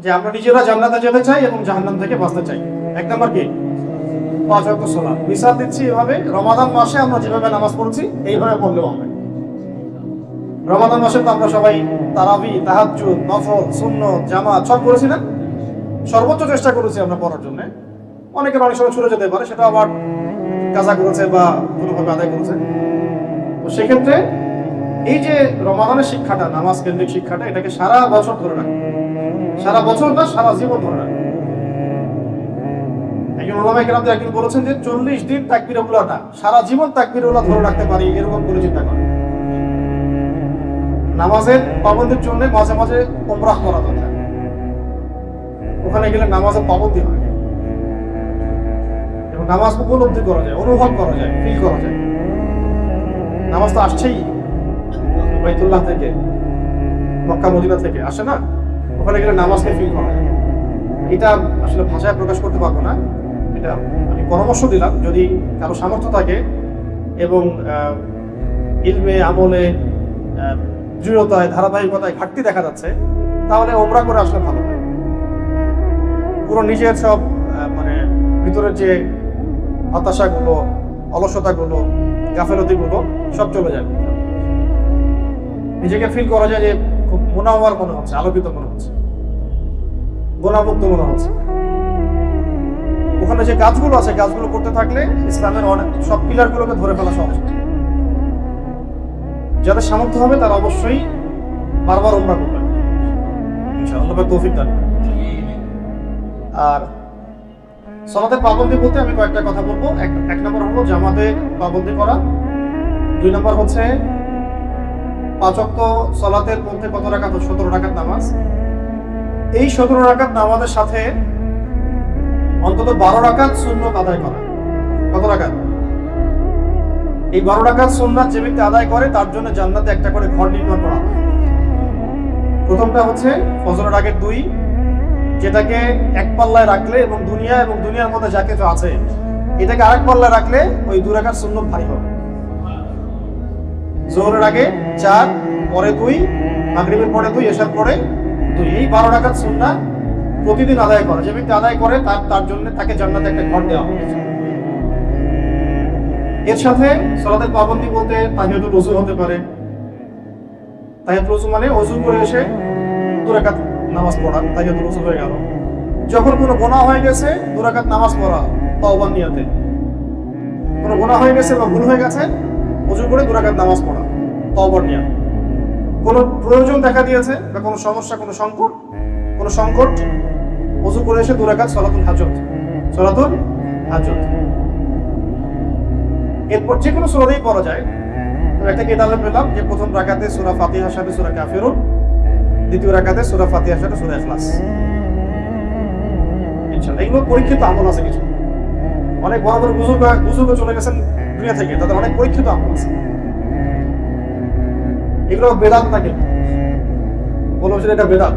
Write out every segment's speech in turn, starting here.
যে আমরা নিজেরা জান্নাতে যেতে চাই এবং জাহান্নাম থেকে বাঁচতে চাই। 1 নম্বর কি? 5 ওয়াক্ত সালাত। মিসাল দিচ্ছি এভাবে, রমাদান মাসে আমরা যেভাবে নামাজ পড়ছি এইভাবে পড়লেও হবে। রমাদান মাসে তো আমরা সবাই তারাবি, তাহাজ্জুদ, নফল, সুন্নত, জামাত সব করেছি না? সর্বোচ্চ চেষ্টা করেছি আমরা পড়ার জন্য। অনেকের অনেক সময় ছুটে যেতে পারে, সেটা আবার কাজা করেছে বা কোনোভাবে আদায় করেছে। তো সেক্ষেত্রে এই যে রমাদানের শিক্ষাটা, নামাজ কেন্দ্রিক শিক্ষাটা, এটাকে সারা বছর ধরে রাখে, সারা বছর না সারা জীবন ধরে রাখে। একজন ওলামায়ে কেরাম একদিন বলেছেন যে 40 দিন তাকবীরুল্লাহটা সারা জীবন তাকবীরুল্লাহ ধরে রাখতে পারি, এরকম করে চিন্তা করে। নামাজের পাবন্দির জন্য মাঝে মাঝে উমরাহ করা দরকার। ওখানে গেলে নামাজের পাবন্দি হয় এবং নামাজ উপলব্ধি করা যায়, অনুভব করা যায়, ফিল করা যায়। নামাজ তো আসছেই বাইতুল্লাহ থেকে, মক্কা মদিনা থেকে আসে না? ওখানে গেলে নামাজকে ফিল করা যায়। এটা আসলে ভাষায় প্রকাশ করতে পারবো না, এটা আমি পরামর্শ দিলাম। যদি কারো সামর্থ্য থাকে এবং ইলমে, আমলে, দৃঢ়তায়, ধারাবাহিকতায় ঘাটতি দেখা যাচ্ছে, তাহলে ওমরা করে আসলে ভালো হয়। পুরো নিজের সব মানে ভিতরের যে হতাশাগুলো, অলসতাগুলো, গাফেলতিগুলো সব চলে যাবে। নিজেকে ফিল করা যায় যে খুব মুনাওয়ার মনে হচ্ছে, আলোকিত মনে হচ্ছে, গুণামুক্ত মনে হচ্ছে। ওখানে যে কাজগুলো আছে, কাজগুলো করতে থাকলে ইসলামের অনেক সব পিলারগুলোকে ধরে ফেলা সহজ। যাদের সামর্থ্য হবে তারা অবশ্যই বারবার উমরা করবেন, ইনশাআল্লাহ তৌফিক দান। আর সালাতের পাবন্দি বলতে আমি কয়েকটা কথা বলবো। এক নম্বর হলো জামাতে পাবন্দি করা। 2 নম্বর হচ্ছে 5 ওয়াক্ত সালাতের মধ্যে কত রাকাত? 17 রাকাত নামাজ। এই 17 রাকাত নামাজের সাথে অন্তত 12 রাকাত সুন্নত আদায় করা। কত রাকাত? এই 12 রাকাত সুন্নাত যে ব্যক্তি আদায় করে তার জন্য জান্নাতে একটা করে ঘর নির্মাণ করা হয়। প্রথমটা হচ্ছে ফজরের আগের 2, যেটাকে এক পাল্লায় রাখলে এবং দুনিয়ার মধ্যে যা কিছু আছে এটাকে আরেক পাল্লায় রাখলে ওই 2 রাকাত সুন্নত ভারী হবে। যোহরের আগে 4, পরে 2, মাগরিবের পরে 2, এশার পরে 2, এই 12 রাকাত সুন্নাত প্রতিদিন আদায় করে। যে ব্যক্তি আদায় করে তার জন্য তাকে জান্নাতে একটা ঘর দেওয়া হবে। এর সাথে সালাতের পাবন্দি বলতে তাহিয়াতুল ওযু হতে পারে। তাহিয়াতুল ওযু মানে ওযু করে এসে 2 রাকাত নামাজ পড়া, তাহিয়াতুল ওযু হয়ে গেল। যখন কোনো গুনাহ হয়ে গেছে 2 রাকাত নামাজ পড়া তওবার নিয়তে। কোনো গুনাহ হয়ে গেছে বা ভুল হয়ে গেছে, ওযু করে 2 রাকাত নামাজ পড়া তওবার নিয়ত। কোনো প্রয়োজন দেখা দিয়েছে বা কোনো সমস্যা, কোনো সংকট, ওযু করে এসে 2 রাকাত সালাতুল হাজত। এরপর যে কোনো সূরাতেই পড়া যায়। তো একটা কিতাবে পেলাম যে প্রথম রাকাতে সূরা ফাতিহার সাথে সূরা কাফিরুন, দ্বিতীয় রাকাতে সূরা ফাতিহার সাথে সূরা ইখলাস। ইনশাআল্লাহ এগুলো পরীক্ষিত আমল আছে কিছু। অনেক বড় বড় বুজুর্গ চলে গেছেন দুনিয়া থেকে, তাদের অনেক পরীক্ষিত আমল আছে। এগুলো বেদাত থাকে, বলবো যে এটা বেদাত।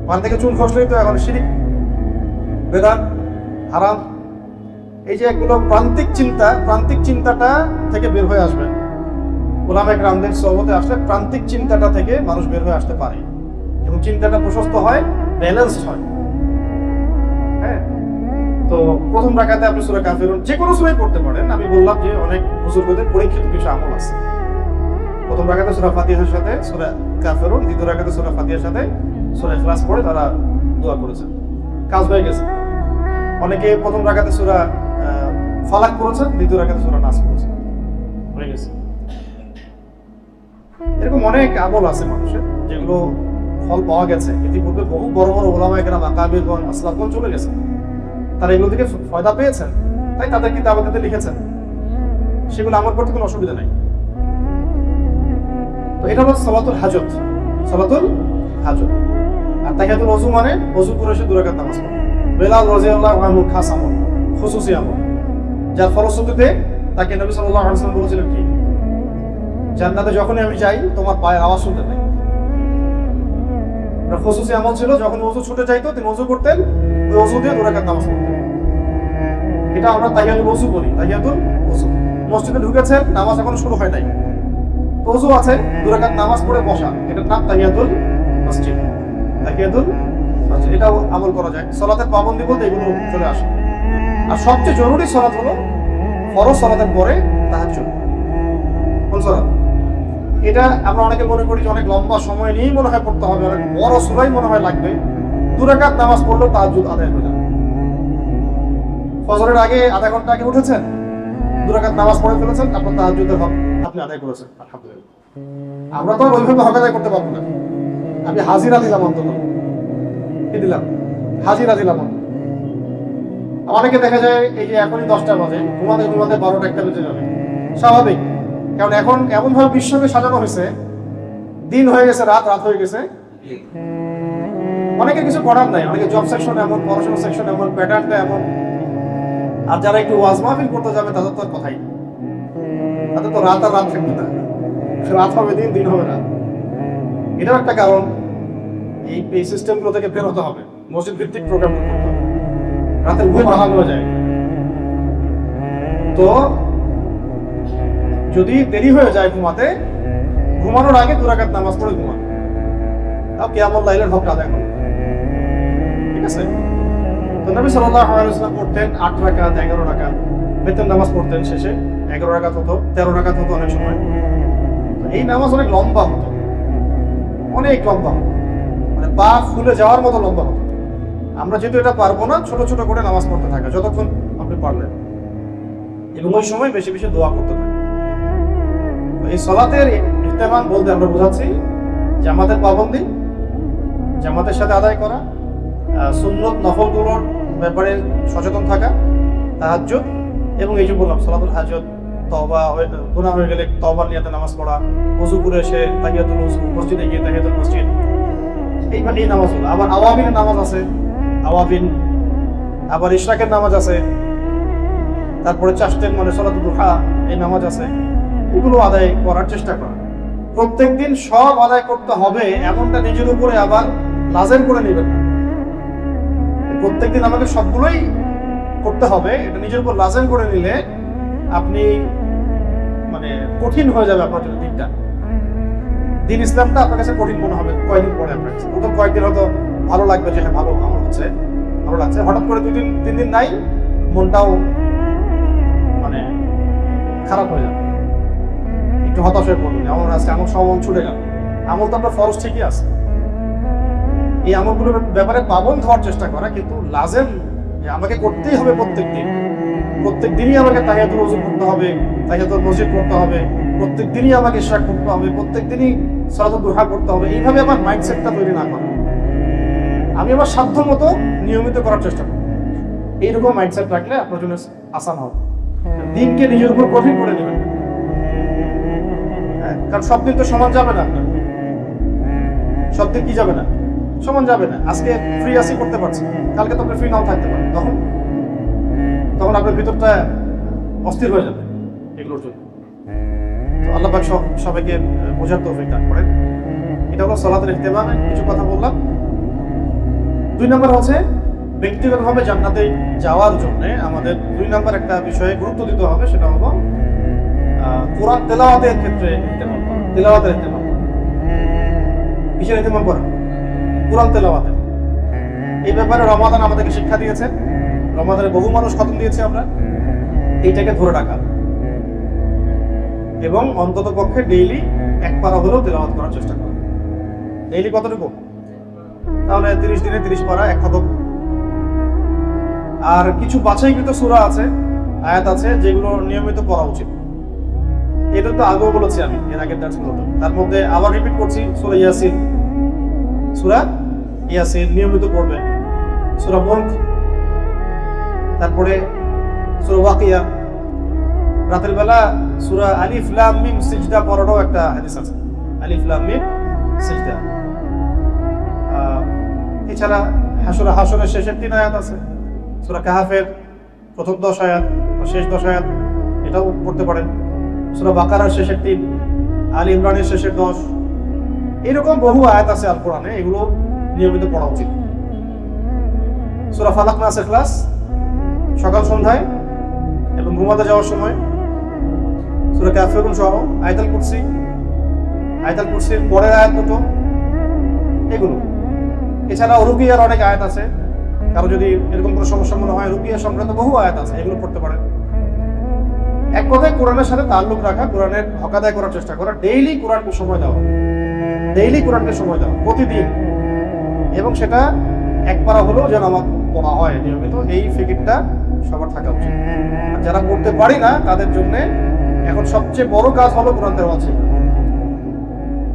মান থেকে চুল খসলেই তো এখন শিরিক, বেদাত, হারাম। এই যে এগুলো প্রান্তিক চিন্তাটা থেকে বের হয়ে আসবেন। ওলামায়ে কেরামদের সোহবতে আসলে প্রান্তিক চিন্তাটা থেকে মানুষ বের হয়ে আসতে পারে এবং চিন্তাটা প্রশস্ত হয়, ব্যালেন্সড হয়। হ্যাঁ, তো প্রথম রাকাতে আপনি সূরা কাফিরুন যে কোনো সূরাই পড়তে পারেন। আমি বললাম যে অনেক বুজুর্গদের পরীক্ষিত কিছু আমল আছে। প্রথম রাকাতে সূরা ফাতিহার সাথে সূরা কাফিরুন, দ্বিতীয় রাকাতে সূরা ফাতিহার সাথে সূরা ইখলাস পড়ে তারা দোয়া করেছেন, কাজ হয়ে গেছে। অনেকে প্রথম রাকাতে সূরা ফালাক পড়েছেন, দ্বিতীয় রাকাতে সূরা নাস পড়েছেন, হয়ে গেছে। এরকম অনেক আমল আছে মানুষের যেগুলো ফল পাওয়া গেছে। ইতিপূর্বে বহু বড় বড় ওলামায়ে কেরাম, আকাবিরগণ, আসলাফগণ চলে গেছে, তারা এগুলো থেকে ফায়দা পেয়েছেন, তাই তাদের কিতাবাতে লিখেছেন। সেগুলো আমার করতে কোনো অসুবিধা নাই। তো এটা হলো সালাতুল হাজত। আর তাহিয়াতুল ওযু মানে ওযু করে এসে 2 রাকাত নামাজ পড়া। বেলাল রাদিয়াল্লাহু আনহু খাস আমল, খুসুসি আমল, যার ফলশ্রুতিতে তাকে নবী সাল্লাল্লাহু আলাইহি ওয়াসাল্লাম বলেছিলেন কি, জান্নাতে যখনই আমি যাই তোমার পায়ের আওয়াজ শুনতে পাই। এটা খুসুসি আমল ছিল। যখন ওযু ছুটে যাইতো তিনি ওযু করতেন, ওই ওযু দিয়ে 2 রাকাত নামাজ পড়তেন। এটা আমরা তাহিয়াতুল ওযু বলি। তাহিয়াতুল ওযু, মসজিদে ঢুকেছেন, নামাজ এখনো শুরু হয় নাই, ওযু আছে, 2 রাকাত নামাজ পড়ে বসা, এটার নাম তাহিয়াতুল মসজিদ। তাহিয়াতুল মসজিদ, এটাও আমল করা যায়। সালাতের পাবন্দি বলতে এগুলো চলে আসে। আর সবচেয়ে জরুরি সালাত হলো ফরজ সালাতের পরে তাহাজ্জুদ। কোন সালাত? এটা আমরা অনেকে মনে করি যে অনেক লম্বা সময় নিয়েই মনে হয় পড়তে হবে, অনেক বড় সূরাই মনে হয় লাগবে। 2 রাকাত নামাজ পড়লেও তাহাজ্জুদ আদায় হয়ে যাবে। ফজরের আগে আধা ঘন্টা আগে উঠেছেন, 2 রাকাত নামাজ পড়ে ফেলেছেন, আপনার তাহাজ্জুদের হক আপনি আদায় করেছেন, আলহামদুলিল্লাহ। আমরা তো ওইভাবে হক আদায় করতে পারবো না। আমি হাজিরা দিলাম, অন্তত কি দিলাম? হাজিরা দিলাম। অনেকে দেখা যায় এই যে এখনই 10টা বাজে, ঘুমাতে ঘুমাতে 12টা 1টা বেজে যাবে, স্বাভাবিক। কারণ এখন এমন ভাবে বিশ্বকে সাজানো হয়েছে, দিন হয়ে গেছে, রাত রাত হয়ে গেছে। অনেকে কিছু করার নাই, অনেকে জব সেকশন এমন, পড়াশোনা সেকশন এমন, প্যাটার্নটা এমন। আর যারা একটু ওয়াজ মাহফিল করতে যাবে তাদের তো কথাই, তাদের তো রাত আর রাত থাকবে না, রাত হবে দিন, দিন হবে রাত। এটাও একটা কারণ। এই সিস্টেমগুলো থেকে বের হতে হবে, মসজিদ ভিত্তিক প্রোগ্রাম করতে হবে। রাতের ঘুম ভাঙা হয়ে যায়, তো যদি দেরি হয়ে যায় ঘুমাতে, ঘুমানোর আগে 2 রাকাত নামাজ পড়ে ঘুমান, তাও কিয়ামুল লাইলের হক আদায় করুন, ঠিক আছে? তো নবী সাল্লাল্লাহু আলাইহি ওয়াসাল্লাম পড়তেন 8 রাকাত, 11 রাকাত, বেতন নামাজ পড়তেন, শেষে 11 রাকাত হতো, 13 রাকাত হতো অনেক সময়। এই নামাজ অনেক লম্বা হতো, অনেক লম্বা হতো, মানে পা ফুলে যাওয়ার মতো লম্বা হতো। আমরা যেহেতু এটা পারবো না, ছোট ছোট করে নামাজ পড়তে থাকা যতক্ষণ আপনি পারলেন, এবং ওই সময় বেশি বেশি দোয়া করতে থাকা। এই সালাতের ইহতিমাম বলতে আমরা বোঝাচ্ছি জামাতের পাবন্দি, জামাতের সাথে আদায় করা, সুন্নত নফলগুলোর ব্যাপারে সচেতন থাকা, তাহাজ্জুদ, এবং এই যে বললাম সালাতুল হাজত, তওবা, গুনাহ হয়ে গেলে তওবার নিয়তে নামাজ পড়া, ওযু করে এসে তাহিয়াতুল ওযু, মসজিদে গিয়ে তাহিয়াতুল মসজিদ, এই নামাজগুলো। আবার আওয়াবিনের নামাজ আছে, আওয়াবিন, আবার ইশরাকের নামাজ আছে, তারপরে চাষতেন মানে সালাতুল দুহা, এই নামাজ আছে। এগুলো আদায় করার চেষ্টা করা, প্রত্যেকদিন সব আদায় করতে হবে এমনটা নিজের উপরে আবার লাজেম করে নেবেন না। প্রত্যেকদিন আমাকে সবগুলোই করতে হবে, এটা নিজের উপর লাজেম করে নিলে আপনি মানে কঠিন হয়ে যাবে আপনার জন্য দিনটা। দিন ইসলামটা আপনার কাছে কঠিন মনে হবে কয়েকদিন পরে। আপনার কাছে প্রথম কয়েকদিন হয়তো ভালো লাগবে যে হ্যাঁ ভালো আমার হচ্ছে, ভালো লাগছে। হঠাৎ করে 2 দিন 3 দিন নাই, মনটাও মানে খারাপ হয়ে যাবে, একটু হতাশ হয়ে পড়বেন। আমার আজকে আমার সব আমল ছুটে গেল। আমল তো আপনার ফরজ ঠিকই আছে, এই আমলগুলোর ব্যাপারে পাবন্দ হওয়ার চেষ্টা করা, কিন্তু লাজেম আমাকে করতেই হবে প্রত্যেক দিনই আমাকে তাহিয়াতুল ওযু করতে হবে, তাহিয়াতুল মসজিদ করতে হবে, প্রত্যেক দিনই আমাকে ইশরাক করতে হবে, প্রত্যেক দিনই সালাতুল দুহা করতে হবে। এইভাবে আমার মাইন্ডসেটটা তৈরি না করা, আমি আমার সাধ্য মতো নিয়মিত করার চেষ্টা করব। এইরকম মাইন্ডসেট রাখলে আপনার জন্য আসান হবে। দিনকে নিজের উপর কঠিন করে নেবেন, কারণ সব দিন তো সমান যাবে না। আপনার সব দিন কি যাবে না, সমান যাবে না। আজকে ফ্রি আসি করতে পারছি, কালকে তো আপনি ফ্রি নাও থাকতে পারেন, তখন আপনার ভিতরটা অস্থির হয়ে যাবে এগুলোর জন্য। তো আল্লাহ পাক সবাইকে বোঝার তৌফিক দান করেন। এটা হলো সালাতের ইহতিমামে কিছু কথা বললাম। 2 নম্বর হচ্ছে ব্যক্তিগতভাবে জান্নাতে যাওয়ার জন্য আমাদের 2 নম্বর একটা বিষয়ে গুরুত্ব দিতে হবে, সেটা হলো কোরআন তেলাওয়াতের ক্ষেত্রে ইহতিমাম করা। তেলাওয়াতের ইহতিমাম, কিসের ইহতিমাম করা? কোরআন তেলাওয়াতের। এই ব্যাপারে রমাদান আমাদেরকে শিক্ষা দিয়েছে, রমাদানে বহু মানুষ খতম দিয়েছে। আমরা এইটাকে ধরে রাখা এবং অন্তত পক্ষে ডেইলি 1 পারা হলেও তেলাওয়াত করার চেষ্টা করা। ডেইলি কতটুকু? তাহলে 30 দিনে 30 পারা, 1 খতম। আর কিছু বাছাইকৃত সূরা আছে, আয়াত আছে, যেগুলো নিয়মিত পড়া উচিত। এটা তো আগেও বলেছি আমি এর আগের দার্সগুলোতে। তার মধ্যে আবার রিপিট করছি, সূরা ইয়াসিন। সূরা ইয়াসিন নিয়মিত পড়বে, সূরা মুলক, তারপরে সূরা ওয়াকিয়া। রাতের বেলা সূরা আলিফ লাম মিম সিজদা পড়ারও একটা হাদিস আছে, আলিফ লাম মিম সিজদা। এছাড়া হাসরের শেষের 3 আয়াত আছে, সূরা কাহাফের প্রথম 10 আয়াত বা শেষ 10 আয়াত, এটাও পড়তে পারেন। সূরা বাকারার শেষের 3, আল ইমরানের শেষের 10, এরকম বহু আয়াত আছে আল কোরআনে, এগুলো নিয়মিত পড়া উচিত। সূরা ফালাক, নাস, ইখলাস সকাল সন্ধ্যায় এবং ঘুমাতে যাওয়ার সময়, সূরা কাফিরুন সহ, আয়াতুল কুরসির পরের আয়াত দুটো, এগুলো এছাড়াও রুকিয়ার অনেক আয়াত আছে, কারো যদি এরকম কোনো সমস্যা মনে হয় রুকিয়া সংক্রান্ত বহু আয়াত আছে, এগুলো পড়তে পারেন। এক কথায় কোরআনের সাথে তাল্লুক রাখা, কোরআনের হক আদায় করার চেষ্টা করা, ডেইলি কোরআনকে সময় দেওয়া, ডেইলি কোরআনকে সময় দেওয়া প্রতিদিন, এবং সেটা এক পারা হলেও যেন আমার পড়া হয় নিয়মিত, এই ফিকিরটা সবার থাকা উচিত। আর যারা পড়তে পারি না তাদের জন্য এখন সবচেয়ে বড় কাজ হলো কোরআন তেলাওয়াত শেখা।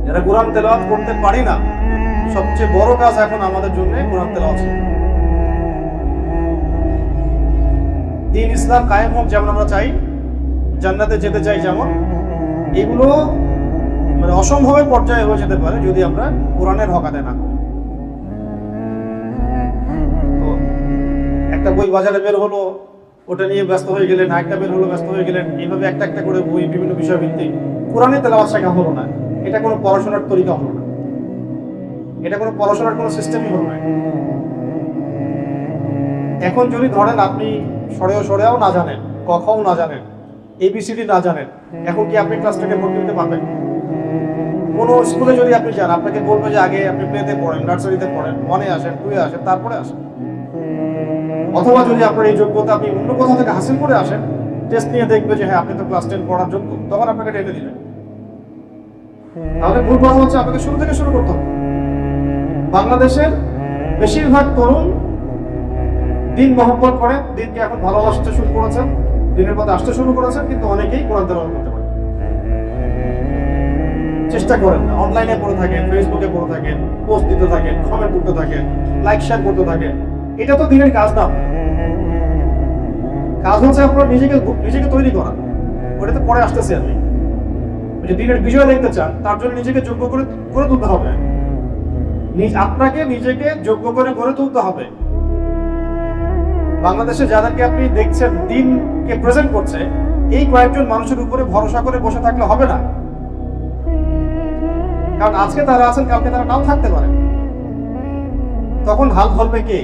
যারা কোরআন তেলাওয়াত করতে পারি না, সবচেয়ে বড় কাজ এখন আমাদের জন্য কোরআন তেলাওয়াত শেখা। দ্বীন ইসলাম কায়েম হোক যেমন আমরা চাই, জান্নাতে যেতে চাই যেমন, এগুলো মানে অসম্ভবের পর্যায়ে হয়ে যেতে পারে যদি আমরা কোরআনের হক আদায় না করি। তো একটা বই বাজারে বের হলো, ওটা নিয়ে ব্যস্ত হয়ে গেলেন, আরেকটা বের হলো, ব্যস্ত হয়ে গেলেন, এইভাবে একটা একটা করে বই বিভিন্ন বিষয় ভিত্তিক কোরআনে তেলাওয়াত শেখা হলো না। এটা কোনো পড়াশোনার তরিকা হলো না, এটা কোনো পড়াশোনার কোনো সিস্টেমই হলো না। এখন যদি ধরেন আপনি সরেও না জানেন, কখও না জানেন, এবিসিডি না জানেন, এখন কি আপনি ক্লাস 10 ভর্তি হতে পারবেন? কোনো স্কুলে যদি আপনি যান, আপনাকে বলবে যে আগে আপনি প্লেতে পড়েন, নার্সারিতে পড়েন, 1-এ আসেন, 2-এ আসেন, তারপরে আসেন। অথবা যদি আপনার এই যোগ্যতা আপনি অন্য কোথাও থেকে হাসিল করে আসেন, টেস্ট নিয়ে দেখবে যে হ্যাঁ আপনি তো ক্লাস 10 পড়ার যোগ্য, তখন আপনাকে টেনে দিবেন। তাহলে ভুল কথা হচ্ছে আপনাকে শুরু থেকে শুরু করতে হবে। বাংলাদেশের বেশিরভাগ তরুণ দিন মহব্বত করে, দিনকে এখন ভালোবাসতে শুরু করেছেন, দিনের পথে আসতে শুরু করেছেন, কিন্তু অনেকেই কোরআন তেলাওয়াত করতে পারে। চেষ্টা করেন না, অনলাইনে পড়ে থাকেন, ফেসবুকে পড়ে থাকেন, পোস্ট দিতে থাকেন, কমেন্ট করতে থাকেন, লাইক শেয়ার করতে থাকেন, এটা তো দিনের কাজ না। কাজ হচ্ছে আপনার নিজেকে তৈরি করা, ওটাতে পরে আসতেছে। আপনি যে দিনের বিষয় দেখতে চান, তার জন্য নিজেকে যোগ্য করে গড়ে তুলতে হবে। আপনাকে নিজেকে যোগ্য করে গড়ে তুলতে হবে। বাংলাদেশে যাদেরকে আপনি দেখছেন দিনকে প্রেজেন্ট করছে, এই কয়েকজন মানুষের উপরে ভরসা করে বসে থাকলে হবে না। কারণ আজকে তারা আছেন, কালকে তারা নাও থাকতে পারে, তখন হাল ধরবে কে?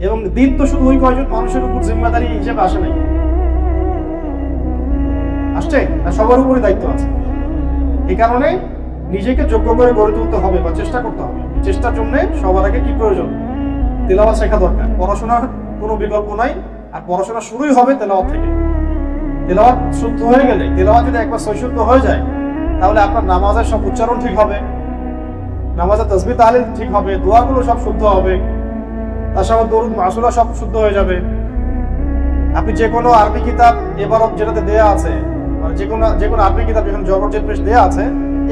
এবং দিন তো শুধু ওই কয়েকজন মানুষের উপর জিম্মাদারি হিসেবে আসে নাই, আসছে না, সবার উপরে দায়িত্ব আছে। এই কারণে নিজেকে যোগ্য করে গড়ে তুলতে হবে বা চেষ্টা করতে হবে। চেষ্টার জন্য সবার আগে কি প্রয়োজন? তেলাওয়াত শেখা দরকার। পড়াশোনার কোনো বিকল্প নাই, আর পড়াশোনা শুরুই হবে তেলাওয়াত থেকে। তেলাওয়াত শুদ্ধ হয়ে গেলে, তেলাওয়াত যদি একবার সহিশুদ্ধ হয়ে যায়, তাহলে আপনার নামাজের সব উচ্চারণ ঠিক হবে, নামাজের তাসবিহ তাহলিল ঠিক হবে, দোয়াগুলো সব শুদ্ধ হবে, তার সঙ্গে দরুদ মাসুরা সব শুদ্ধ হয়ে যাবে। আপনি যে কোনো আরবি কিতাব এবারত যেটাতে দেয়া আছে, মানে যে কোনো আরবি কিতাব যেখানে জবরজের পেশ দেয়া আছে,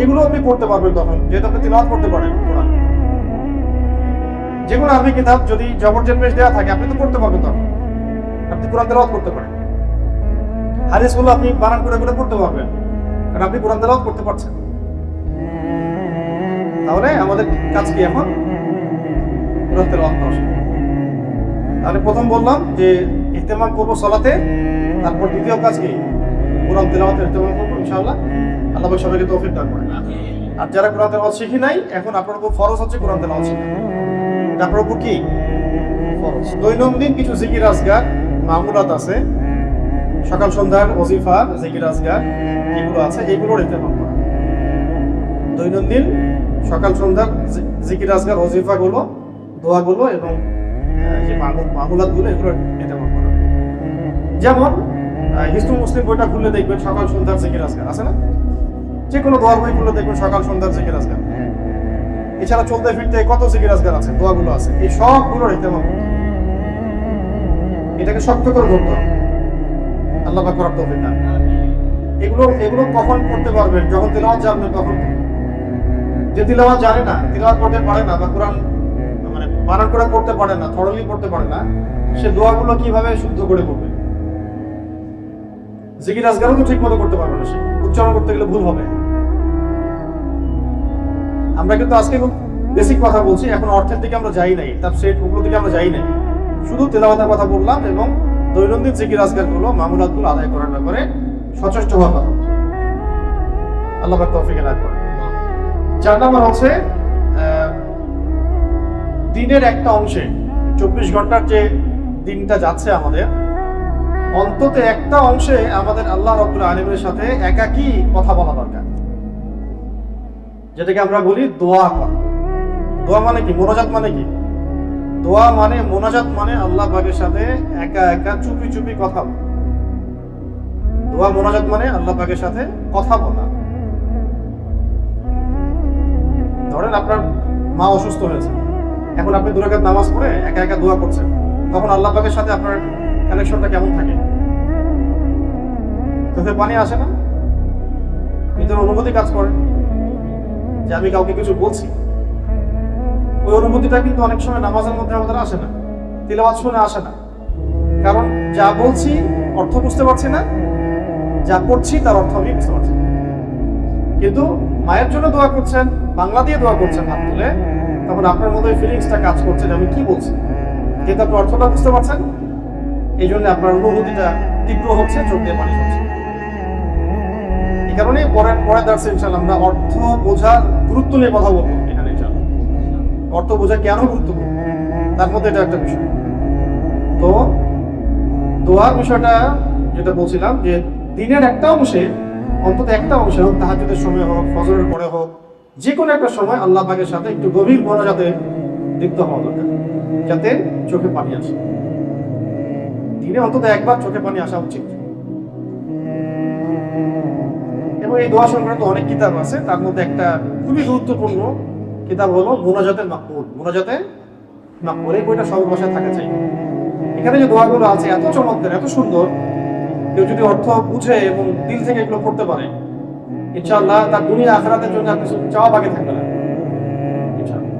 এগুলো আপনি পড়তে পারবেন তখন, যেহেতু আপনি তিলাওয়াত করতে পারেন কোরআন। যে কোনো আরবি কিতাব যদি জবরজের পেশ দেয়া থাকে, আপনি তো পড়তে পারবেন তখন, আপনি কোরআন তেলাওয়াত করতে পারেন। হাদিসগুলো আপনি বানান করে করে পড়তে পারবেন, কারণ আপনি কোরআন তেলাওয়াত করতে পারছেন। তাহলে আমাদের কাজ কি এখন? কোরআন তেলাওয়াত করা। তাহলে প্রথম বললাম যে ইহতেমাম করবো সালাতে, তারপর দ্বিতীয় কাজ কি? কোরআন তেলাওয়াতের ইহতেমাম করবো ইনশাআল্লাহ। আল্লাহ সবাইকে তৌফিক দান করেন। আর যারা কোরআন তেলাওয়াত শিখি নাই, এখন আপনার উপর ফরজ হচ্ছে কোরআন তেলাওয়াত শেখা। আপনার উপর কি ফরজ? দৈনন্দিন কিছু জিকির আজকার মামুলাত আছে, সকাল সন্ধ্যার ওজিফা জিকির আজকার এগুলো আছে, এগুলোর ইহতেমাম করা। দৈনন্দিন সকাল সন্ধ্যার জিকির আজকার ওজিফা গুলো, দোয়া গুলো এবং যে মামুলাত গুলো, এগুলো ইহতেমাম করা। যেমন হিস্টু মুসলিম বইটা খুললে দেখবেন সকাল সন্ধ্যার জিকির আজকার আছে না? যে কোনো দোয়ার বই খুললে দেখবেন সকাল সন্ধ্যার জিকির আজকার। এছাড়া চলতে ফিরতে কত জিকির আজকার আছে, দোয়াগুলো আছে, এই সবগুলোর ইহতেমাম করতে হবে। এটাকে শক্ত করে ধরতে হবে। আল্লাহ পাক করার তৌফিক দান। এগুলো কখন করতে পারবেন? যখন তিলাওয়াত জানবেন তখন। যে তিলাওয়াত জানে না, তিলাওয়াত করতে পারে না, বা কোরআন মানে বানান করে পড়তে পারে না, থরলি পড়তে পারে না, সে দোয়াগুলো কিভাবে শুদ্ধ করে পড়বে? জিকির আজকারও তো ঠিক মতো করতে পারবে না, সে উচ্চারণ করতে গেলে ভুল হবে। আমরা কিন্তু আজকে খুব বেসিক কথা বলছি, এখন অর্থের দিকে আমরা যাই নাই, তাফসীর ওগুলো দিকে আমরা যাই নাই, শুধু তেলাওয়াতের কথা বললাম এবং দৈনন্দিন জিকির আজকারগুলো মামুলাতগুলো আদায় করার ব্যাপারে সচেষ্ট হওয়ার কথা। আল্লাহ পাক তৌফিক দান করেন। 4 নাম্বার হচ্ছে দিনের একটা অংশে, 24 ঘন্টার যে দিনটা যাচ্ছে আমাদের, অন্তত একটা অংশে আমাদের আল্লাহ রাব্বুল আলামিনের সাথে একাকী কথা বলা দরকার, যেটাকে আমরা বলি দোয়া করা। দোয়া মানে কি? মোনাজাত মানে কি? দোয়া মানে, মোনাজাত মানে আল্লাহ পাকের সাথে একা একা চুপি চুপি কথা বলা। দোয়া মোনাজাত মানে আল্লাহ পাকের সাথে কথা বলা। ধরেন আপনার মা অসুস্থ হয়েছে, এখন আপনি 2 রাকাত নামাজ পড়ে একা একা দোয়া করছেন, তখন আল্লাহ পাকের সাথে আপনার কানেকশনটা কেমন থাকে? চোখে পানি আসে না? ভিতরে অনুভূতি কাজ করে যে আমি কাউকে কিছু বলছি। ওই অনুভূতিটা কিন্তু অনেক সময় নামাজের মধ্যে আমাদের আসে না, তিলাওয়াত শুনে আসে না। কারণ যা বলছি অর্থ বুঝতে পারছি না, যা করছি তার অর্থ আমি বুঝতে পারছি না। কিন্তু মায়ের জন্য দোয়া করছেন, বাংলা দিয়ে দোয়া করছেন হাত তুলে, তখন আপনার মধ্যে ফিলিংসটা কাজ করছে যে আমি কি বলছি, কিন্তু আপনি অর্থটা বুঝতে পারছেন। এই জন্য আপনার অনুভূতিটা তীব্র হচ্ছে, চোখ দিয়ে পানি হচ্ছে। এই কারণে পরে দার্সে ইনশাআল্লাহ আমরা অর্থ বোঝার গুরুত্ব নিয়ে কথা বলবো এখানে ইনশাআল্লাহ। অর্থ বোঝা কেন গুরুত্বপূর্ণ তার মধ্যে এটা একটা বিষয়। তো দোয়ার বিষয়টা যেটা বলছিলাম, যে দিনের একটা অংশে, অন্তত একটা অংশে হোক, তাহাজ্জুদের সময় হোক, ফজরের পরে হোক, যে কোনো একটা সময় আল্লাহ পাকের সাথে একটু গভীর মোনাজাতে লিপ্ত হওয়া দরকার, যাতে চোখে পানি আসে। দিনে অন্তত একবার চোখে পানি আসা উচিত। এবং এই দোয়া সংক্রান্ত অনেক কিতাব আছে, তার মধ্যে একটা খুবই গুরুত্বপূর্ণ কিতাব হলো মুনাজাতে মাকবুল। মুনাজাতে মাকবুল, এই বইটা সব ভাষায় থাকা চাই। এখানে যে দোয়াগুলো আছে এত চমৎকার, এত সুন্দর, কেউ যদি অর্থ বুঝে এবং দিল থেকে এগুলো করতে পারে, ইনশাআল্লাহ তার দুনিয়া আখিরাতের জন্য কিছু চাওয়া বাকি থাকবে না ইনশাআল্লাহ।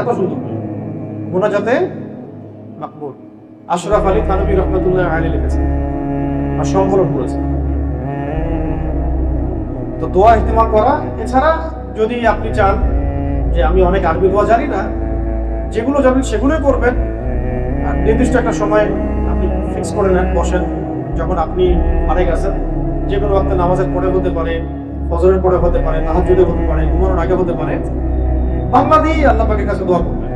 এত সুন্দর মুনাজাতে মাকবুল। আশরাফ আলী থানভী রহমাতুল্লাহ আলাইহি লিখেছেন আর সংকলন করেছেন। তো দোয়া ইহতিমাম করা। এছাড়া যদি আপনি চান যে আমি অনেক আরবি দোয়া জানি না, যেগুলো জানেন সেগুলোই করবেন। আর নির্দিষ্ট একটা সময় আপনি ফিক্স করে নেন, বসেন, যখন আপনি মারে গেছেন, যে কোনো ওয়াক্তে নামাজের পরে হতে পারে, ফজরের পরে হতে পারে, তাহাজ্জুদে হতে পারে, ঘুমানোর আগে হতে পারে, বাংলা দিয়ে আল্লাহ পাকের কাছে দোয়া করবেন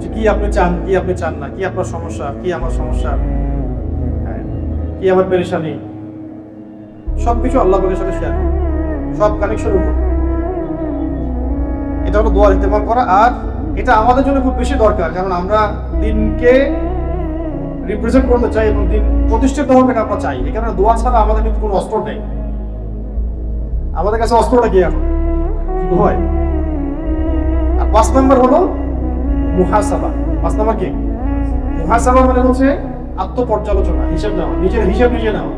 যে কি আপনি চান, কি আপনি চান না, কি আপনার সমস্যা, কি আমার সমস্যা, কি আমার পেরেশানি, সবকিছু আল্লাহ পাকের সাথে শেয়ার করুন, সব কানেকশন উপর। এটা হলো দোয়া ইহতিমাম করা। আর এটা আমাদের জন্য খুব বেশি দরকার, কারণ আমরা দিনকে রিপ্রেজেন্ট করতে চাই এবং দিন প্রতিষ্ঠিত হবে এটা আমরা চাই। এখানে দোয়া ছাড়া আমাদের কিন্তু কোনো অস্ত্র নেই। আমাদের কাছে অস্ত্রটা কি এখন? হয়। আর 5 নম্বর হলো মুহাসাবা। 5 নম্বর কি? মুহাসাবা মানে হচ্ছে আত্মপর্যালোচনা, হিসাব নেওয়া, নিজের হিসাব নিজে নেওয়া,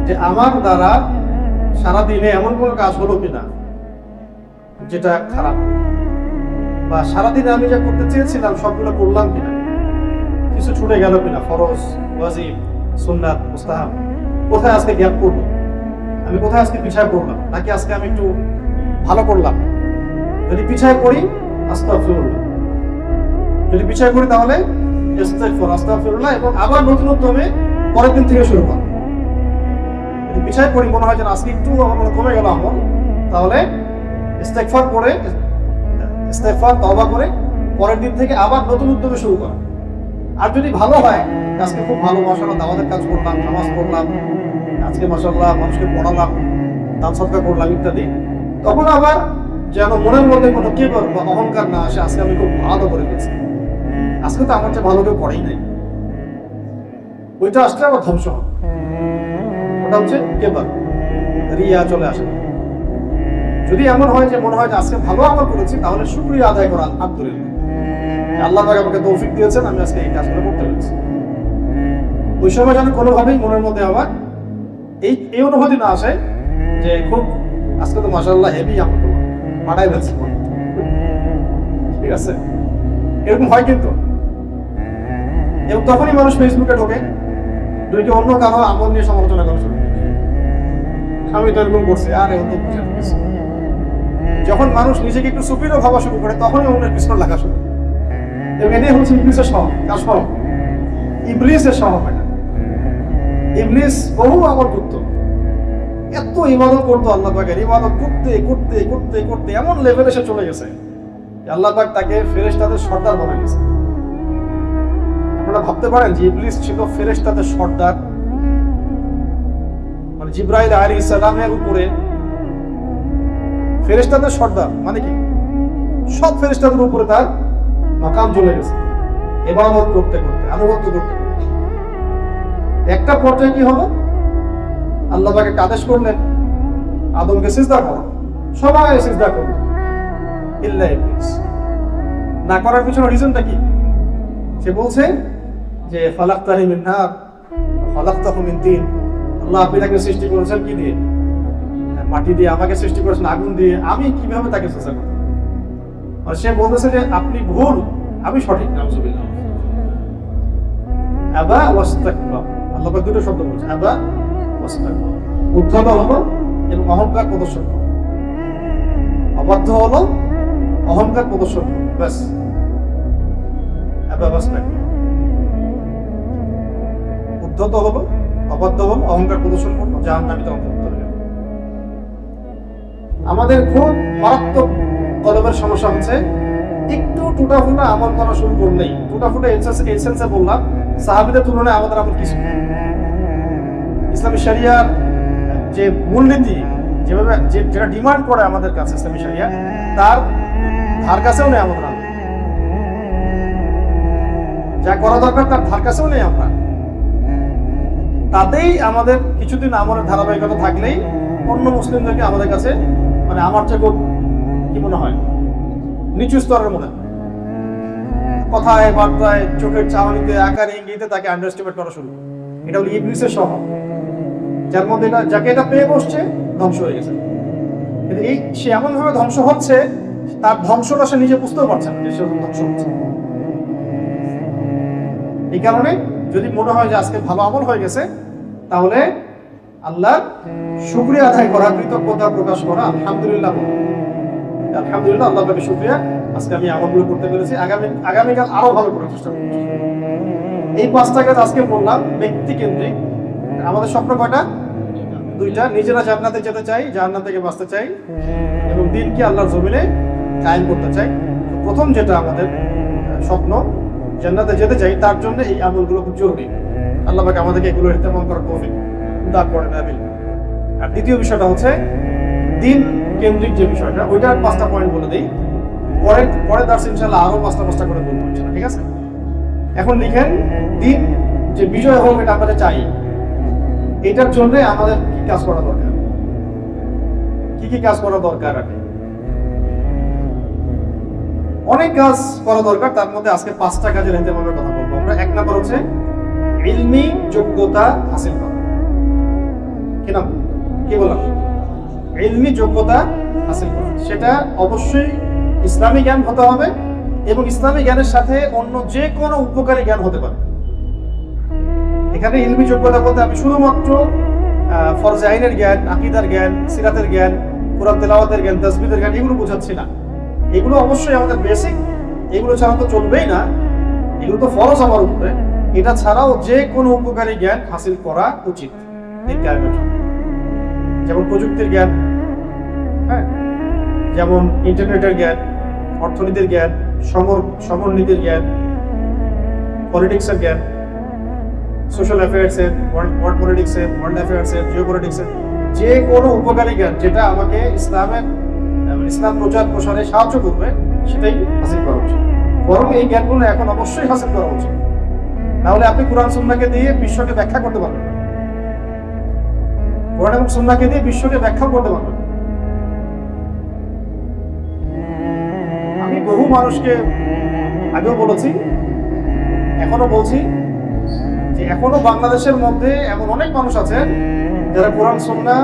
যে আমার দ্বারা সারাদিনে এমন কোনো কাজ হলো কিনা যেটা খারাপ, বা সারাদিনে আমি যা করতে চেয়েছিলাম সবগুলো করলাম কিনা, কিছু ছুটে গেল কিনা, ফরজ, ওয়াজিব, সুন্নাত, মুস্তাহাব, কোথায় আজকে গ্যাপ করবো, আমি কোথায় আজকে পিছায় পড়লাম, নাকি আজকে আমি একটু ভালো করলাম। যদি পিছায় পড়ি আস্তাগফিরুল্লাহ, যদি পিছায় পড়ি তাহলে আস্তাগফিরুল্লাহ, এবং আবার নতুন উদ্যমে পরের দিন থেকে শুরু করা। যদি পিছায় পড়ি, মনে হয় যেন আজকে একটু আমার কমে গেল আমল, তাহলে ইস্তেগফার করে, ইস্তেগফার তওবা করে পরের দিন থেকে আবার নতুন উদ্যমে শুরু করা। আর যদি ভালো হয়, আজকে খুব ভালো, মাশাআল্লাহ দাওয়াতের কাজ করলাম, নামাজ পড়লাম, আজকে মাশাআল্লাহ মানুষকে পড়ালাম, দান সদকা করলাম ইত্যাদি, তখন আবার যেন মনের মধ্যে কোনো কিবর বা অহংকার না আসে, আজকে আমি খুব ভালো করে গেছি, আজকে তো আমার চেয়ে ভালো কেউ করেই নাই, ওইটা আসলে আবার ধ্বংস হবে। ওটা হচ্ছে কিবর, রিয়া চলে আসে। যদি এমন হয় যে মনে হয় যে আজকে ভালো আমল করেছি, তাহলে শুকরিয়া আদায় করা, আলহামদুলিল্লাহ, আল্লাহ পাক আমাকে তৌফিক দিয়েছেন, আমি আজকে এই কাজগুলো করতে পেরেছি। ওই সময় যেন কোনোভাবেই মনের মধ্যে আবার এই অনুভূতি না আসে যে খুব আজকে তো মাশাআল্লাহ হেভি আমল করলাম, পাঠাই ফেলছি, ঠিক আছে, এরকম হয় কিন্তু। এবং তখনই মানুষ ফেসবুকে ঢোকে, ঢুকে অন্য কারো আমল নিয়ে সমালোচনা করা শুরু করে, আমি তো এরকম করছি, আর এত বুঝে গেছি। যখন মানুষ নিজেকে একটু সুপিরিয়র ভাবা শুরু করে, তখনই অন্যের পিছনে লাগা শুরু করে। এবং এটাই হচ্ছে ইবলিসের স্বভাব। কার স্বভাব? ইবলিসের স্বভাব। এটা ইবলিস বহু আমল করত, এত ইবাদত করতো, আল্লাহ পাকের ইবাদত করতে করতে করতে করতে এমন লেভেলে সে চলে গেছে যে আল্লাহ পাক তাকে ফেরেশতাদের সর্দার বানিয়ে দিয়েছে। আপনারা ভাবতে পারেন যে ইবলিস ছিল ফেরেশতাদের সর্দার, মানে জিবরাইল আলাইহিস সালামের উপরে ফেরেশতাদের সর্দার, মানে কি সব ফেরেশতাদের উপরে তার মাকাম চলে গেছে ইবাদত করতে করতে, আনুগত্য করতে করতে। একটা পর্যায়ে কি হলো, আল্লাহ পাক একটা আদেশ করলেন আদমকে সিজদা করো, সবাই সিজদা করলো ইল্লা ইবলিস। না করার পিছনে রিজনটা কি? সে বলছে যে ফালাকতানি মিন নার ফালাকতাহু মিন তিন, আল্লাহ আপনি তাকে সৃষ্টি করেছেন কি দিয়ে? মাটি দিয়ে। আমাকে সৃষ্টি করেছেন আগুন দিয়ে, আমি কিভাবে তাকে সিজদা করব? আর সে বলতেছে যে আপনি ভুল, আমি সঠিক। নাউযুবিল্লাহ। আবা ওয়াস্তাকবার, আল্লাহ পাক দুটো শব্দ বলছে, আবা ওয়াস্তাকবার, উদ্ধত হলো এবং অহংকার প্রদর্শন করো, অবাধ্য হলো, অহংকার প্রদর্শন করো, ব্যাস। আবা ওয়াস্তাকবার, উদ্ধত হলো, অবাধ্য হলো, অহংকার প্রদর্শন করলো, জাহান্নামীতে অন্তর্ভুক্ত হয়ে গেল। আমাদের খুব মারাত্মক কলবের সমস্যা হচ্ছে একটু টুটাফুটা আমল করা শুরু করলেই, টুটাফুটা এসেন্সে বললাম সাহাবীদের তুলনায় আমাদের আমল কিছু। ইসলামী শরিয়ার যে মূলনীতি যেভাবে যেটা ডিমান্ড করে আমাদের কাছে ইসলামী শরিয়া, তার ধার কাছেও নেই আমাদের আমল। যা করা দরকার তার ধার কাছেও নেই আমরা। তাতেই আমাদের কিছুদিন আমলের ধারাবাহিকতা থাকলেই অন্য মুসলিমদেরকে আমাদের কাছে মানে আমার চেয়ে খুব কি মনে হয়, নিচু স্তরের মনে, কথায় বার্তায় চোখের চাহনিতে আকারে ইঙ্গিতে তাকে আন্ডারস্টিমেট করা শুরু। এটা হলো ইবলিসের স্বভাব, যার মধ্যে এটা যাকে এটা পেয়ে বসছে ধ্বংস হয়ে গেছে। কিন্তু এই সে এমন ভাবে ধ্বংস হচ্ছে, তার ধ্বংসটা সে নিজে বুঝতেও পারছে না যে সে ধ্বংস হচ্ছে। এই কারণে যদি মনে হয় যে আজকে ভালো আমল হয়ে গেছে, তাহলে আল্লাহর শুকরিয়া আদায় করা, কৃতজ্ঞতা প্রকাশ করা, আলহামদুলিল্লাহ আলহামদুলিল্লাহ, আল্লাহ পাকের শুকরিয়া, আজকে আমি আমলগুলো করতে পেরেছি, আগামীকাল আরো ভালো করার চেষ্টা করব। এই পাঁচটা কাজ আজকে বললাম ব্যক্তি কেন্দ্রিক। আমাদের স্বপ্ন কয়টা? দুইটা, নিজেরা জান্নাতে যেতে চাই, জাহান্নাম থেকে বাঁচতে চাই, এবং দিনকে আল্লাহর জমিনে কায়েম করতে চাই। প্রথম যেটা আমাদের স্বপ্ন, জান্নাতে যেতে চাই, তার জন্য এই আমলগুলো খুব জরুরি। আল্লাহ পাক আমাদেরকে এগুলো ইহতেমাম করার তৌফিক দান করেন, আমিন। আর দ্বিতীয় বিষয়টা হচ্ছে দিন কেন্দ্রিক যে বিষয়টা, ওইটার 5টা পয়েন্ট বলে দিই। পরে দার্স ইনশাআল্লাহ আরো 5টা করে বলবো ইনশাআল্লাহ, ঠিক আছে? এখন লিখেন, দিন যে বিজয় হোক এটা আমরা চাই, এটার জন্য আমাদের কি কাজ করা দরকার, কি কি কাজ করা দরকার? অনেক কাজ করা দরকার, তার মধ্যে আজকে 5টা কাজের ইহতেমামের কথা বলবো আমরা। 1 নম্বর হচ্ছে ইলমি যোগ্যতা হাসিল করা। কি নাম, কি বললাম? ইলমি যোগ্যতা হাসিল করা। সেটা অবশ্যই ইসলামী জ্ঞান হতে হবে, এবং ইসলামী জ্ঞানের সাথে অন্য যে কোনো উপকারী জ্ঞান হতে পারে। এখানে ইলমি যোগ্যতা বলতে আমি শুধুমাত্র ফরজে আইনের জ্ঞান, আকীদার জ্ঞান, সিরাতের জ্ঞান, কোরআন তেলাওয়াতের জ্ঞান, তাসবিহের জ্ঞান, এগুলো বোঝাচ্ছি না। এগুলো অবশ্যই আমাদের বেসিক, এগুলো ছাড়া তো চলবেই না, এগুলো তো ফরজ আমার উপরে। এটা ছাড়াও যে কোনো উপকারী জ্ঞান হাসিল করা উচিত। যেমন প্রযুক্তির জ্ঞান, হ্যাঁ, যেমন ইন্টারনেটের জ্ঞান, অর্থনীতির জ্ঞান, সমরনীতির জ্ঞান, পলিটিক্সের জ্ঞান, সোশ্যাল অ্যাফেয়ার্সের, ওয়ার্ল্ড পলিটিক্সের, ওয়ার্ল্ড অ্যাফেয়ার্সের, জিও পলিটিক্সের, যে কোনো উপকারী জ্ঞান যেটা আমাকে ইসলাম প্রচার প্রসারে সাহায্য করবে, সেটাই হাসিল করা উচিত। বরং এই জ্ঞানগুলো এখন অবশ্যই হাসিল করা উচিত, নাহলে আপনি কোরআন সুন্নাহকে দিয়ে বিশ্বকে ব্যাখ্যা করতে পারবেন। কোরআন এবং সুন্নাহকে দিয়ে বিশ্বকে ব্যাখ্যা করতে পারবেন। আমি বহু মানুষকে আগেও বলেছি, এখনো বলছি, যে এখনো বাংলাদেশের মধ্যে এমন অনেক মানুষ আছেন যারা কোরআন সুন্নাহ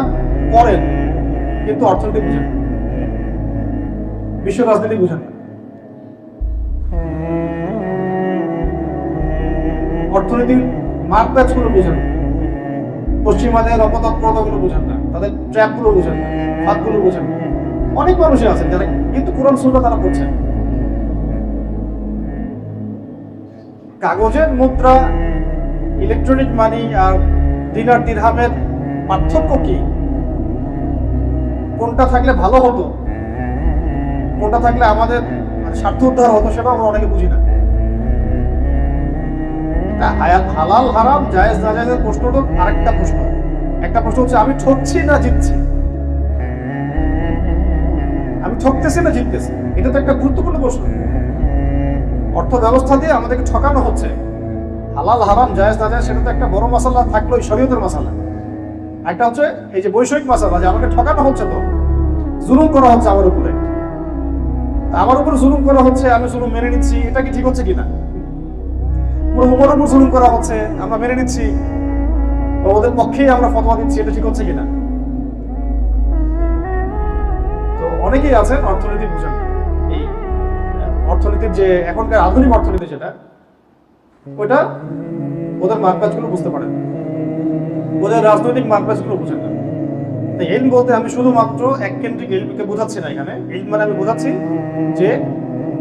পড়েন কিন্তু অর্থনীতি বুঝেন, বিশ্ব রাজনীতি বুঝেন না, অর্থনীতির মার্ক প্যাচগুলো বুঝেন না, পশ্চিমাদের অপতৎপরতাগুলো বুঝেন না, তাদের ট্র্যাপগুলো বুঝেন না, ফাঁদগুলো বুঝেন না। অনেক মানুষই আছেন যারা কিন্তু কোরআন সুন্নাহ তারা পড়ছেন। কাগজের মুদ্রা, ইলেকট্রনিক মানি আর দিনার দিরহামের পার্থক্য কি? কোনটা থাকলে ভালো হতো, কোনটা থাকলে আমাদের স্বার্থ উদ্ধার হতো, সেটা আমরা অনেকে বুঝি না। হালাল হারাম জায়েজ না জায়েজের প্রশ্ন তো আরেকটা প্রশ্ন। একটা প্রশ্ন হচ্ছে আমি ঠকছি না জিতছি। আমি ঠকতেছি না জিততেছি? এটা তো একটা গুরুত্বপূর্ণ প্রশ্ন। অর্থ ব্যবস্থা দিয়ে আমাদেরকে ঠকানো হচ্ছে। হালাল হারাম জায়েজ না জায়েজ সেটা তো একটা বড় মাসালা থাকলো, শরীয়তের মাসালা। একটা হচ্ছে এই যে বৈষয়িক মাসালা, যে আমাকে ঠকানো হচ্ছে, তো জুলুম করা হচ্ছে আমার উপরে। আমার উপর জুলুম করা হচ্ছে, আমি জুলুম মেনে নিচ্ছি, এটা কি ঠিক হচ্ছে কিনা? পুরো উপর উপর জুলুম করা হচ্ছে, আমরা মেনে নিচ্ছি, ওদের পক্ষেই আমরা ফতোয়া দিচ্ছি, এটা ঠিক হচ্ছে কিনা? তো অনেকেই আছেন অর্থনীতি বুঝেন, এই অর্থনীতির যে এখনকার আধুনিক অর্থনীতি যেটা, ওইটা ওদের মার্কাজগুলো বুঝতে পারেন, ওদের রাজনৈতিক মার্কাজগুলো বুঝেন না। তাই ইলম বলতে আমি শুধুমাত্র এক কেন্দ্রিক ইলমকে বোঝাচ্ছি না। এখানে ইলম মানে আমি বোঝাচ্ছি যে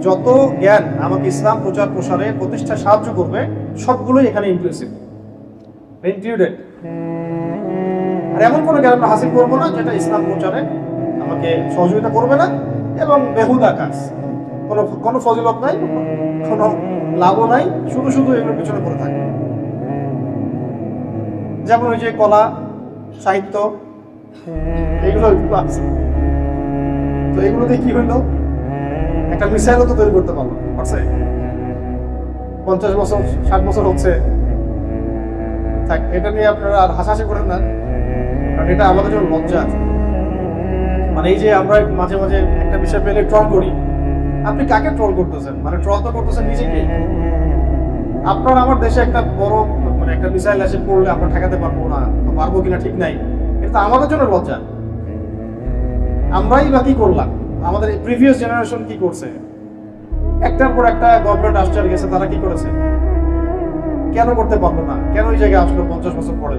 যত জ্ঞান আমাকে ইসলাম প্রচার প্রসারে প্রতিষ্ঠায় সাহায্য করবে সবগুলোই এখানে ইনক্লুডেড। আর এমন কোনো জ্ঞান আমরা হাসিল করবো না যেটা ইসলাম প্রচারে আমাকে সহযোগিতা করবে না, এবং বেহুদা কাজ, কোনো ফজিলত নাই, কোনো লাভও নাই, শুধু শুধু এগুলোর পিছনে পড়ে থাকে। যেমন ওই যে কলা, সাহিত্য, এইগুলো আছে। তো এগুলোতে কি হইলো, একটা মিসাইলও তো তৈরি করতে পারলো, পারছে? 50 বছর 60 বছর হচ্ছে, থাক, এটা নিয়ে আপনারা আর হাসাহাসি করেন না, কারণ এটা আমাদের জন্য লজ্জা। মানে এই যে আমরা মাঝে মাঝে একটা বিষয় পেলে ট্রল করি, আপনি কাকে ট্রল করতেছেন? মানে ট্রল তো করতেছেন নিজেকে। আপনার আমার দেশে একটা বড় মানে একটা মিসাইল এসে পড়লে আমরা ঠেকাতে পারবো না, পারবো কিনা ঠিক নাই, এটা আমাদের জন্য লজ্জা। আমরাই বা কি করলাম? আমাদের প্রিভিয়াস জেনারেশন কি করছে? একটার পর একটা গভর্নমেন্ট আসছে আর গেছে, তারা কি করেছে? কেন করতে পারলো না? কেন ওই জায়গায় আসলো 50 বছর পরে?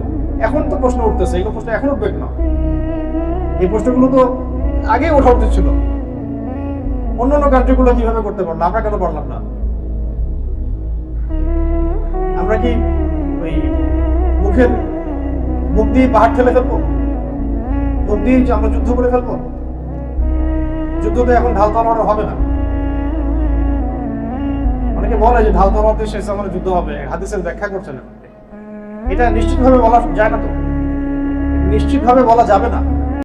এখন তো প্রশ্ন উঠতেছে, এগুলো প্রশ্ন এখন উঠবে না। এই প্রশ্নগুলো তো আগে ওঠা উচিত ছিল। অন্যান্য কার্যগুলো কিভাবে করতে পারলো, আমরা কেন পারলাম না? আমরা কি ওই মুখ দিয়ে পাহাড় ঠেলে ফেলবো? মুখ দিয়ে আমরা যুদ্ধ করে ফেলবো? যুদ্ধ তো এখন ঢাল তলোয়ার হবে না। অনেকে বলে যে ঢাল তলোয়ার দিয়ে শেষ আমার যুদ্ধ হবে, হাদিসের ব্যাখ্যা করছে না। এটা নিশ্চিতভাবে বলা যায় না, তো নিশ্চিতভাবে বলা যাবে না।